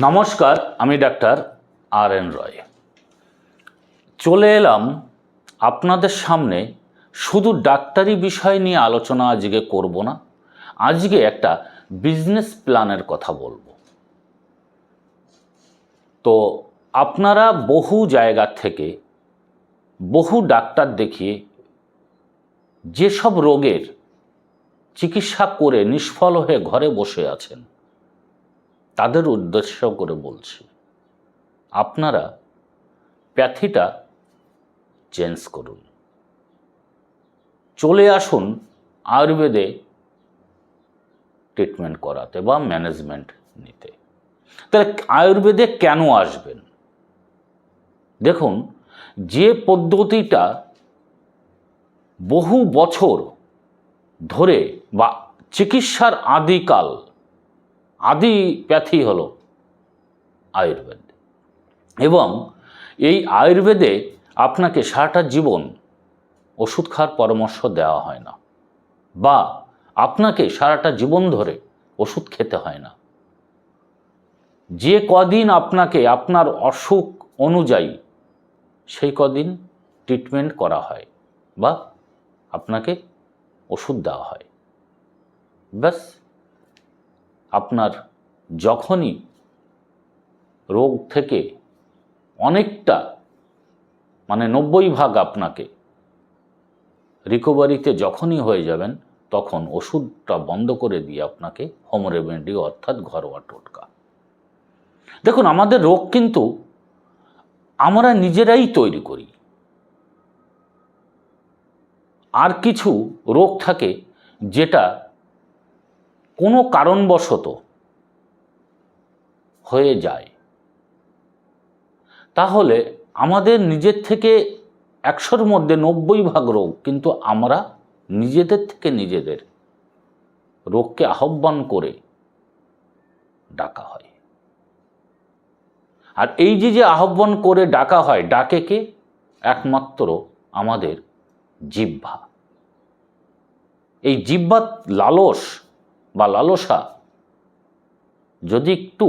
নমস্কার, আমি ডাক্তার আর.এন. রয়। চলে এলাম আপনাদের সামনে। শুধু ডাক্তারি বিষয় নিয়ে আলোচনা আজকে করব না, আজকে একটা বিজনেস প্ল্যানের কথা বলবো। তো আপনারা বহু জায়গা থেকে বহু ডাক্তার দেখিয়ে যেসব রোগের চিকিৎসা করে নিষ্ফল হয়ে ঘরে বসে আছেন, তাদের উদ্দেশ্য করে বলছি, আপনারা প্যাথিটা চেঞ্জ করুন, চলে আসুন আয়ুর্বেদে ট্রিটমেন্ট করাতে বা ম্যানেজমেন্ট নিতে। তাহলে আয়ুর্বেদে কেন আসবেন? দেখুন, যে পদ্ধতিটা বহু বছর ধরে বা চিকিৎসার আদিকাল, আদি প্যাথি হলো আয়ুর্বেদ, এবং এই আয়ুর্বেদে আপনাকে সারাটা জীবন ওষুধ খাওয়ার পরামর্শ দেওয়া হয় না, বা আপনাকে সারাটা জীবন ধরে ওষুধ খেতে হয় না। যে কদিন আপনাকে আপনার অসুখ অনুযায়ী সেই কদিন ট্রিটমেন্ট করা হয় বা আপনাকে ওষুধ দেওয়া হয়। ব্যাস, আপনার যখনই রোগ থেকে অনেকটা 90% আপনাকে রিকভারিতে যখনই হয়ে যাবেন, তখন ওষুধটা বন্ধ করে দিয়ে আপনাকে হোম রেমেডি অর্থাৎ ঘরোয়া টোটকা। দেখুন, আমাদের রোগ কিন্তু আমরা নিজেরাই তৈরি করি। আর কিছু রোগ থাকে যেটা কোনো কারণবশত হয়ে যায়। তাহলে আমাদের নিজের থেকে 100-র মধ্যে 90% রোগ কিন্তু আমরা নিজেদের থেকে নিজেদের রোগকে আহ্বান করে ডাকা হয়। আর এই যে আহ্বান করে ডাকা হয়, ডাকে কে? একমাত্র আমাদের জিহ্বা। এই জিহ্বার লালস বা লালসা যদি একটু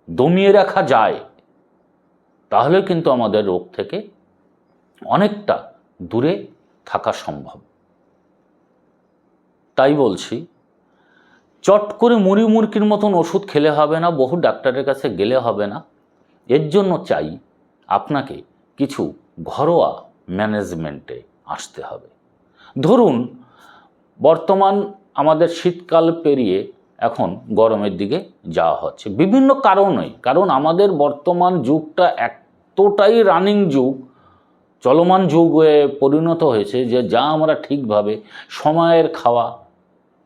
দমিয়ে রাখা যায়, তাহলে কিন্তু আমাদের রোগ থেকে অনেকটা দূরে থাকা সম্ভব। তাই বলছি, চট করে মুড়ি মুরকির মতন ওষুধ খেলে হবে না, বহু ডাক্তারের কাছে গেলে হবে না। এর জন্য চাই আপনাকে কিছু ঘরোয়া ম্যানেজমেন্টে আসতে হবে। ধরুন, বর্তমান আমাদের শীতকাল পেরিয়ে এখন গরমের দিকে যাওয়া হচ্ছে, বিভিন্ন কারণে। কারণ আমাদের বর্তমান যুগটা এতটাই রানিং যুগ, চলমান যুগে পরিণত হয়েছে যে যা আমরা ঠিকভাবে সময়ের খাওয়া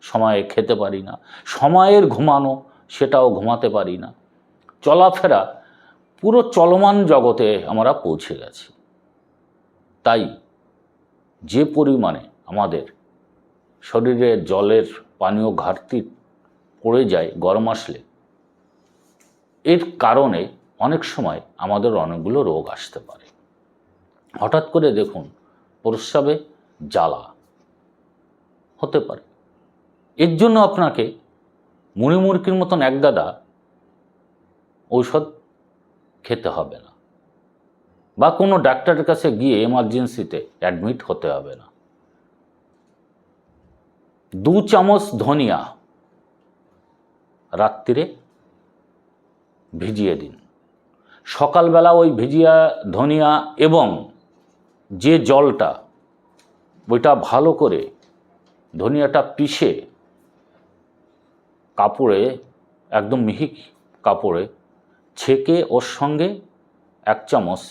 সময়ে খেতে পারি না, সময়ের ঘুমানো সেটাও ঘুমাতে পারি না, চলাফেরা পুরো চলমান জগতে আমরা পৌঁছে গেছি। তাই যে পরিমাণে আমাদের শরীরে জলের পানীয় ঘাটতি পড়ে যায় গরম আসলে, এর কারণে অনেক সময় আমাদের অনেকগুলো রোগ আসতে পারে। হঠাৎ করে দেখুন, প্রস্রাবে জ্বালা হতে পারে। এর জন্য আপনাকে মুড়ি মুরকির মতন একগাদা ঔষধ খেতে হবে না, বা কোনো ডাক্তারের কাছে গিয়ে এমার্জেন্সিতে অ্যাডমিট হতে হবে না। 2 চামচ ধনিয়া রাত্রিরে ভিজিয়ে দিন। সকালবেলা ওই ভিজিয়া ধনিয়া এবং যে জলটা, ওইটা ভালো করে ধনিয়াটা পিষে কাপড়ে, একদম মিহি কাপড়ে ছেঁকে ওর সঙ্গে 1 চামচ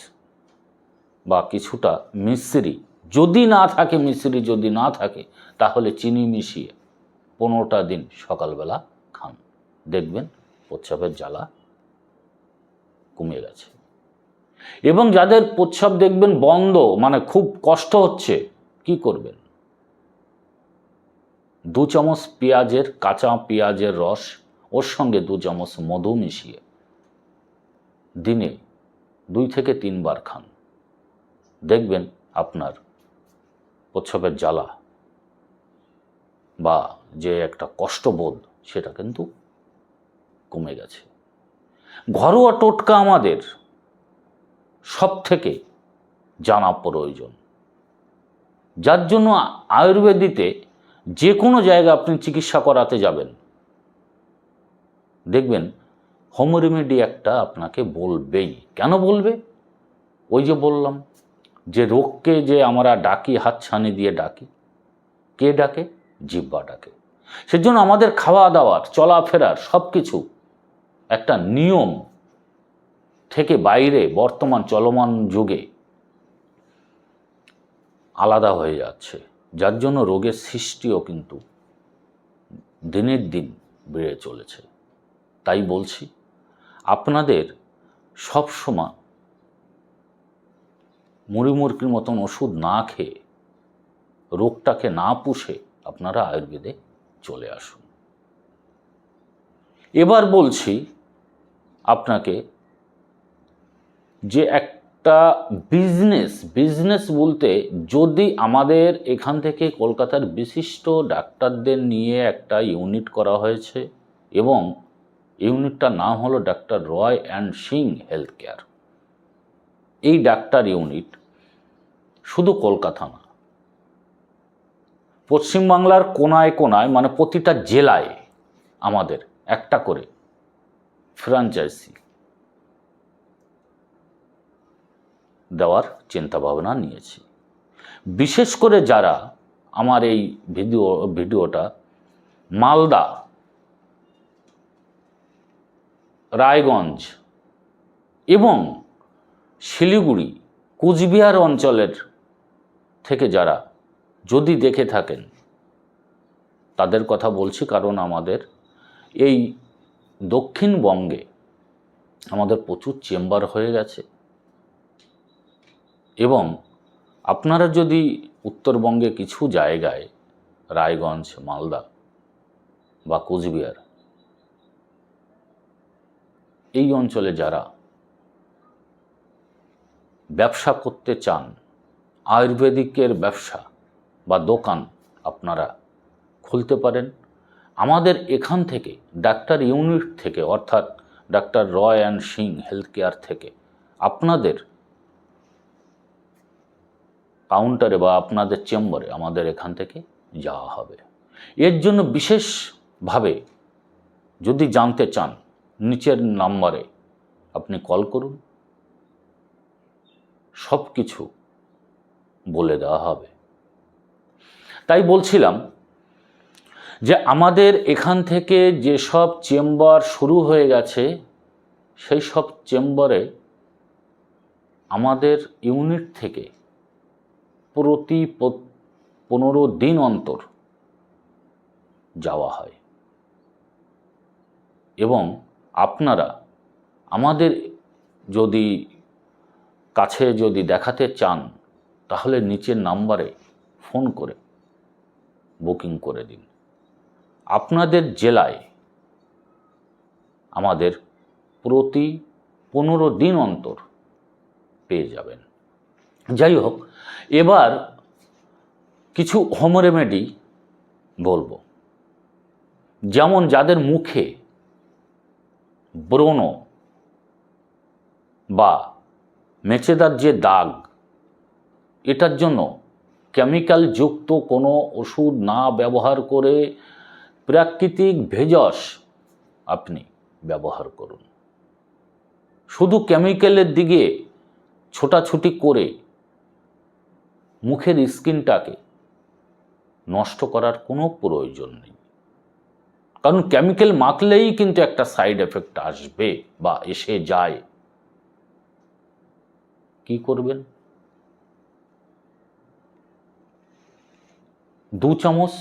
বা কিছুটা মিশ্রি, যদি না থাকে মিশ্রি, যদি না থাকে তাহলে চিনি মিশিয়ে 15টা দিন সকালবেলা খান। দেখবেন প্রস্রাবের জ্বালা কমে গেছে। এবং যাদের প্রস্রাব দেখবেন বন্ধ, খুব কষ্ট হচ্ছে, কি করবেন? 2 চামচ পেঁয়াজের, কাঁচা পেঁয়াজের রস, ওর সঙ্গে 2 চামচ মধু মিশিয়ে দিনে 2 থেকে 3 বার খান। দেখবেন আপনার প্রস্রাবের জ্বালা বা যে একটা কষ্টবোধ, সেটা কিন্তু কমে গেছে। ঘরোয়া টোটকা আমাদের সব থেকে জানা প্রয়োজন, যার জন্য আয়ুর্বেদিতে যে কোনো জায়গায় আপনি চিকিৎসা করাতে যাবেন, দেখবেন হোম রেমেডি একটা আপনাকে বলবেই। কেন বলবে? ওই যে বললাম যে রোগকে যে আমরা ডাকি হাতছানি দিয়ে ডাকি, কে ডাকে? জিহ্বা ডাকে। সেজন্য আমাদের খাওয়া দাওয়ার, চলাফেরার সব কিছু একটা নিয়ম থেকে বাইরে বর্তমান চলমান যুগে আলাদা হয়ে যাচ্ছে, যার জন্য রোগের সৃষ্টিও কিন্তু দিনের দিন বেড়ে চলেছে। তাই বলছি, আপনাদের সব সময় মুড়িমুড়কির মতন ওষুধ না খেয়ে, রোগটাকে না পুষে আপনারা আয়ুর্বেদে চলে আসুন। এবার বলছি আপনাকে যে একটা বিজনেস বলতে, যদি আমাদের এখান থেকে কলকাতার বিশিষ্ট ডাক্তারদের নিয়ে একটা ইউনিট করা হয়েছে এবং ইউনিটটার নাম হলো doctor Roy and sing health care. এই ডাক্তার ইউনিট শুধু কলকাতা না, পশ্চিমবাংলার কোনায় কোনায়, মানে প্রতিটা জেলায় আমাদের একটা করে ফ্র্যাঞ্চাইজি দেওয়ার চিন্তাভাবনা নিয়েছি। বিশেষ করে যারা আমার এই ভিডিওটা মালদা, রায়গঞ্জ এবং শিলিগুড়ি, কুচবিহার অঞ্চলের থেকে যারা যদি দেখে থাকেন, তাদের কথা বলছি। কারণ আমাদের এই দক্ষিণবঙ্গে আমাদের প্রচুর চেম্বার হয়ে গেছে, এবং আপনারা যদি উত্তরবঙ্গে কিছু জায়গায়, রায়গঞ্জ, মালদা বা কোচবিহার, এই অঞ্চলে যারা ব্যবসা করতে চান, আয়ুর্বেদিকের ব্যবসা বা দোকান আপনারা খুলতে পারেন। আমাদের এখান থেকে ডাক্তার ইউনিট থেকে, অর্থাৎ doctor Roy and sing health care থেকে আপনাদের কাউন্টারে বা আপনাদের চেম্বারে আমাদের এখান থেকে যাওয়া হবে। এর জন্য বিশেষভাবে যদি জানতে চান, নিচের নাম্বারে আপনি কল করুন, সব কিছু বলে দেওয়া হবে। তাই বলছিলাম যে আমাদের এখান থেকে যেসব চেম্বার শুরু হয়ে গেছে, সেই সব চেম্বারে আমাদের ইউনিট থেকে প্রতি 15 দিন অন্তর যাওয়া হয়, এবং আপনারা আমাদের যদি কাছে যদি দেখাতে চান, তাহলে নিচের নাম্বারে ফোন করে বুকিং করে দিন। আপনাদের জেলায় আমাদের প্রতি 15 দিন অন্তর পেয়ে যাবেন। যাই হোক, এবার কিছু হোম রেমেডি বলবো। যেমন যাদের মুখে ব্রণ বা মেচেদার যে দাগ, এটার জন্য কেমিক্যাল যুক্ত কোনো ওষুধ না ব্যবহার করে প্রাকৃতিক ভেষজ আপনি ব্যবহার করুন। শুধু কেমিক্যালের দিকে ছোটাছুটি করে মুখের স্কিনটাকে নষ্ট করার কোনো প্রয়োজন নেই। কারণ কেমিক্যাল মাখলেই কিন্তু একটা সাইড এফেক্ট আসবে বা এসে যায়। কি করবেন? 2 চামচ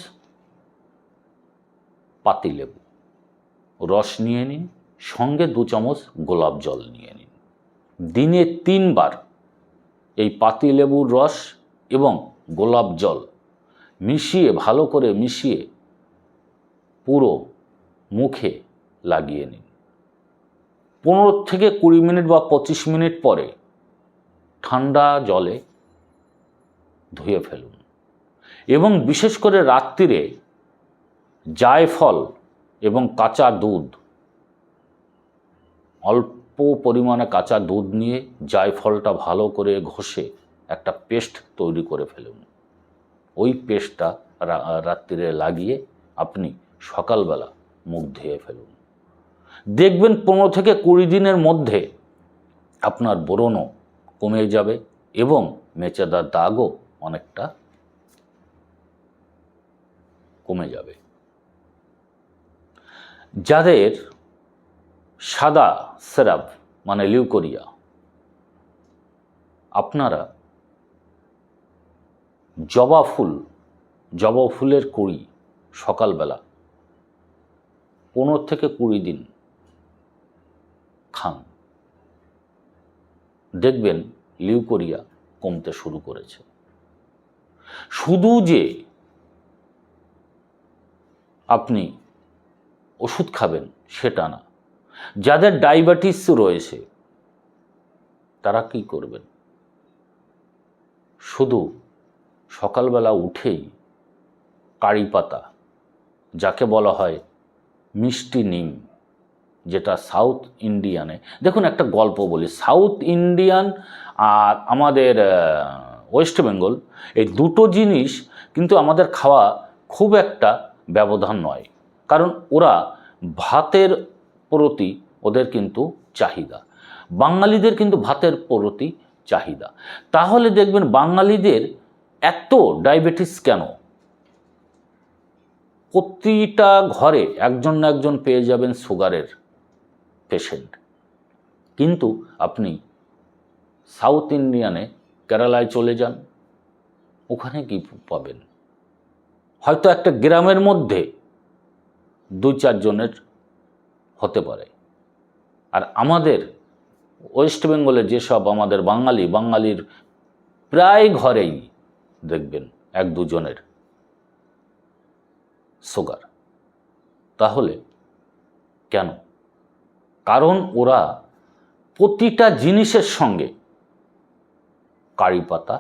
পাতিলেবু রস নিয়ে নিন, সঙ্গে 2 চামচ গোলাপ জল নিয়ে নিন। দিনে 3 বার এই পাতিলেবুর রস এবং গোলাপ জল মিশিয়ে, ভালো করে মিশিয়ে পুরো মুখে লাগিয়ে নিন। 15 থেকে 20 মিনিট বা 25 মিনিট পরে ঠান্ডা জলে ধুয়ে ফেলুন, এবং বিশেষ করে রাত্রিরে জায়ফল এবং কাঁচা দুধ অল্প পরিমাণে কাঁচা দুধ নিয়ে জায়ফলটা ভালো করে ঘষে একটা পেস্ট তৈরি করে ফেলুন। ওই পেস্টটা রাত্রিরে লাগিয়ে আপনি সকালবেলা মুখ ধুয়ে ফেলুন। দেখবেন 15 থেকে 20 দিনের মধ্যে আপনার ব্রণও কমে যাবে এবং মেচেদার দাগও অনেকটা কমে যাবে। যাদের সাদা স্রাব মানে লিউকোরিয়া, আপনারা জবা ফুলের কুঁড়ি সকালবেলা 15 থেকে 20 দিন খান, দেখবেন লিউকোরিয়া কমতে শুরু করেছে। শুধু যে আপনি ওষুধ খাবেন সেটা না, যাদের ডায়াবেটিস রয়েছে তারা কি করবেন, শুধু সকালবেলা উঠেই কারি পাতা, যাকে বলা হয় মিষ্টি নিম, যেটা সাউথ ইন্ডিয়ানে, দেখুন একটা গল্প বলি, সাউথ ইন্ডিয়ান আর আমাদের ওয়েস্ট বেঙ্গল, এই দুটো জিনিস কিন্তু আমাদের খাওয়া খুব একটা ব্যবধান নয়, কারণ ওরা ভাতের প্রতি ওদের কিন্তু চাহিদা, বাঙালিদের কিন্তু ভাতের প্রতি চাহিদা। তাহলে দেখবেন বাঙালিদের এত ডায়াবেটিস কেন? প্রতিটা ঘরে একজন না একজন পেয়ে যাবেন সুগারের পেশেন্ট, কিন্তু আপনি সাউথ ইন্ডিয়ানে কেরালায় চলে যান, ওখানে কি পাবেন? হয়তো একটা গ্রামের মধ্যে 2-4 জনের হতে পারে। আর আমাদের ওয়েস্ট বেঙ্গলে যেসব আমাদের বাঙালির প্রায় ঘরেই দেখবেন 1-2 জনের সুগার। তাহলে কেন? কারণ ওরা প্রতিটা জিনিসের সঙ্গে কারি পাতা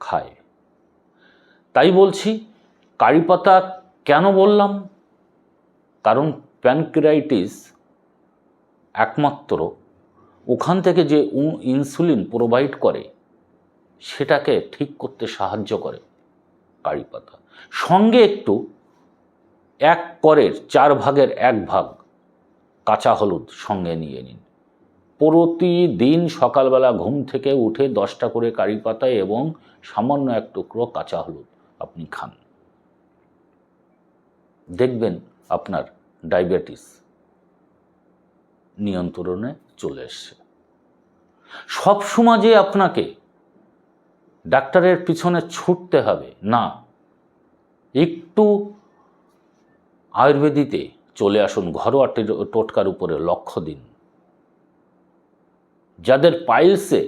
খায়। তাই বলছি কারি পাতা কেন বললাম, কারণ প্যানক্রিয়াটিস একমাত্র ওখান থেকে যে ইনসুলিন প্রোভাইড করে সেটাকে ঠিক করতে সাহায্য করে কারি পাতা। সঙ্গে একটু 1 করের 4 ভাগের 1 ভাগ কাঁচা হলুদ সঙ্গে নিয়ে নিন। প্রতিদিন সকালবেলা ঘুম থেকে উঠে 10টা করে কারি পাতা এবং সামান্য 1 টুকরো কাঁচা হলুদ আপনি খান, দেখবেন আপনার ডায়াবেটিস নিয়ন্ত্রণে চলে এসছে। সবসময় যে আপনাকে ডাক্তারের পিছনে ছুটতে হবে না, একটু আয়ুর্বেদিতে চলে আসুন, ঘরোয়া টোটকার উপরে লক্ষ্য দিন। যাদের পাইলসে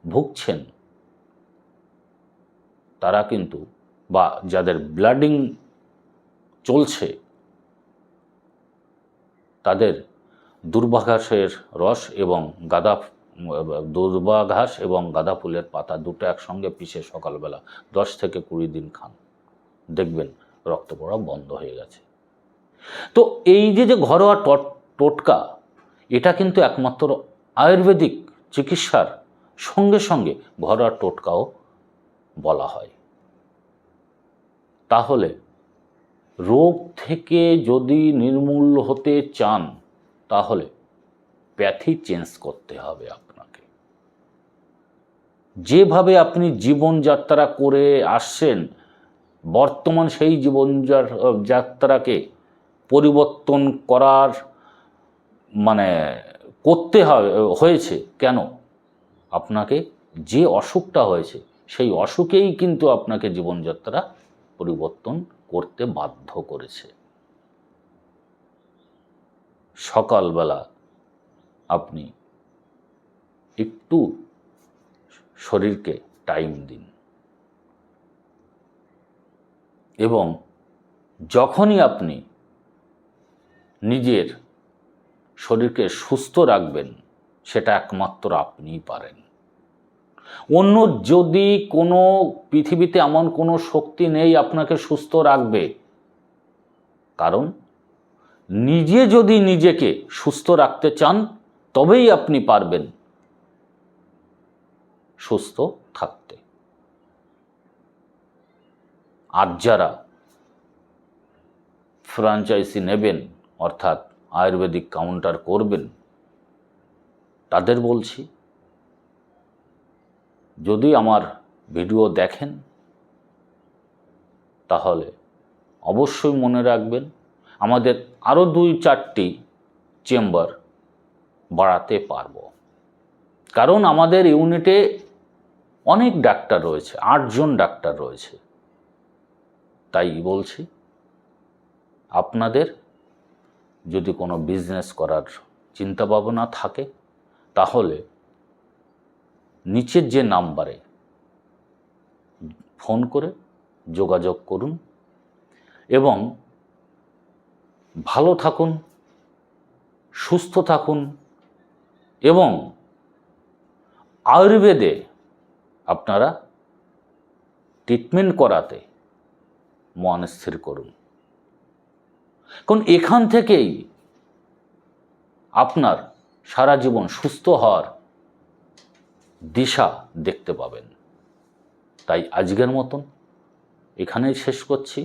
ভুগছেন তারা কিন্তু, বা যাদের ব্লাডিং চলছে, তাদের দুর্বাঘাসের রস এবং দুর্বাঘাস এবং গাঁদা ফুলের পাতা দুটো একসঙ্গে পিষে সকালবেলা 10 থেকে 20 দিন খান, দেখবেন রক্ত পড়া বন্ধ হয়ে গেছে। তো এই যে ঘরোয়া টোটকা, এটা কিন্তু একমাত্র আয়ুর্বেদিক চিকিৎসার সঙ্গে সঙ্গে ঘরোয়া টোটকাও বলা হয়। তাহলে রোগ থেকে যদি নির্মূল হতে চান তাহলে প্যাথি চেঞ্জ করতে হবে আপনাকে। যেভাবে আপনি জীবনযাত্রা করে আসছেন, বর্তমান সেই জীবনযাত্রাকে পরিবর্তন করার করতে হয়েছে কেন? আপনাকে যে অসুখটা হয়েছে সেই অসুখেই কিন্তু আপনাকে জীবনযাত্রা পরিবর্তন করতে বাধ্য করেছে। সকালবেলা আপনি একটু শরীরকে টাইম দিন এবং যখনই আপনি নিজের শরীরকে সুস্থ রাখবেন সেটা একমাত্র আপনিই পারেন। অন্য যদি কোনো পৃথিবীতে এমন কোনো শক্তি নেই আপনাকে সুস্থ রাখবে, কারণ নিজে যদি নিজেকে সুস্থ রাখতে চান তবেই আপনি পারবেন সুস্থ থাকতে। আর যারা ফ্র্যাঞ্চাইজি নেবেন অর্থাৎ আয়ুর্বেদিক কাউন্টার করবেন তাদের বলছি, যদি আমার ভিডিও দেখেন তাহলে অবশ্যই মনে রাখবেন আমাদের আরও 2-4টি চেম্বার বাড়াতে পারবো। কারণ আমাদের ইউনিটে অনেক ডাক্তার রয়েছে, 8 জন ডাক্তার রয়েছে। তাই বলছি, আপনাদের যদি কোনো বিজনেস করার চিন্তা ভাবনা থাকে তাহলে নিচের যে নাম্বারে ফোন করে যোগাযোগ করুন এবং ভালো থাকুন, সুস্থ থাকুন এবং আয়ুর্বেদে আপনারা ট্রিটমেন্ট করাতে মন স্থির করুন। কারণ এখান থেকেই আপনার সারা জীবন সুস্থ হওয়ার দিশা দেখতে পাবেন। তাই আজকের মতন এখানেই শেষ করছি।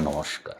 নমস্কার।